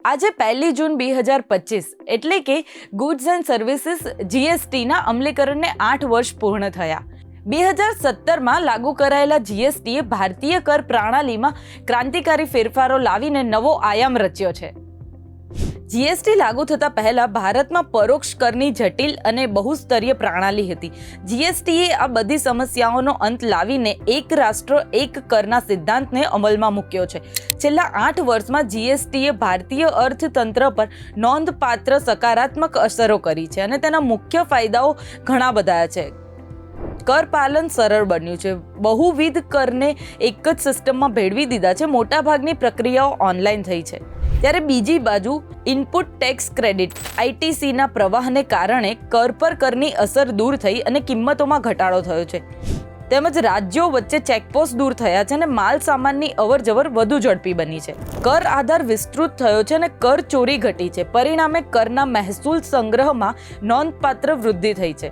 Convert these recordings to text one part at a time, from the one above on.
આજે 1 જૂન 2025 એટલે કે ગુડ્સ એન્ડ સર્વિસીસ જીએસટીના અમલીકરણને 8 વર્ષ પૂર્ણ થયા। 2017માં લાગુ કરાયેલા જીએસટીએ ભારતીય કર પ્રણાલીમાં ક્રાંતિકારી ફેરફારો લાવીને નવો આયામ રચ્યો છે। જીએસટી લાગુ થતા પહેલા ભારતમાં પરોક્ષ કરની જટિલ અને બહુસ્તરીય પ્રણાલી હતી। જીએસટીએ આ બધી સમસ્યાઓનો અંત લાવીને એક રાષ્ટ્ર એક કરના સિદ્ધાંતને અમલમાં મૂક્યો છે। છેલ્લા 8 વર્ષમાં જીએસટીએ ભારતીય અર્થતંત્ર પર નોંધપાત્ર સકારાત્મક અસરો કરી છે અને તેના મુખ્ય ફાયદાઓ ઘણા બધા છે। કર પાલન સરળ બન્યું છે, બહુવિધ કરને એક જ સિસ્ટમમાં ભેળવી દીધા છે, મોટાભાગની પ્રક્રિયાઓ ઓનલાઈન થઈ છે। ત્યારે બીજી બાજુ ઇનપુટ ટેક્સ ક્રેડિટ આઈટીસીના પ્રવાહને કારણે કર પર કરની અસર દૂર થઈ અને કિંમતોમાં ઘટાડો થયો છે, તેમજ રાજ્યો વચ્ચે ચેકપોસ્ટ દૂર થયા છે અને માલ સામાનની અવરજવર વધુ ઝડપી બની છે। કર આધાર વિસ્તૃત થયો છે અને કર ચોરી ઘટી છે, પરિણામે કરના મહેસૂલ સંગ્રહમાં નોંધપાત્ર વૃદ્ધિ થઈ છે।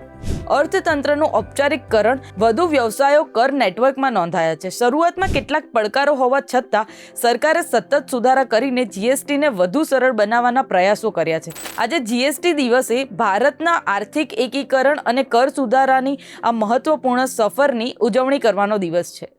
અર્થતંત્રનું ઔપચારિકકરણ, વધુ વ્યવસાયો કર નેટવર્કમાં નોંધાયા છે। શરૂઆતમાં કેટલાક પડકારો હોવા છતાં સરકારે સતત સુધારા કરીને જીએસટીને વધુ સરળ બનાવવાના પ્રયાસો કર્યા છે। આજે જીએસટી દિવસે ભારતના આર્થિક એકીકરણ અને કર સુધારાની આ મહત્વપૂર્ણ સફરની ઉજવણી કરવાનો દિવસ છે।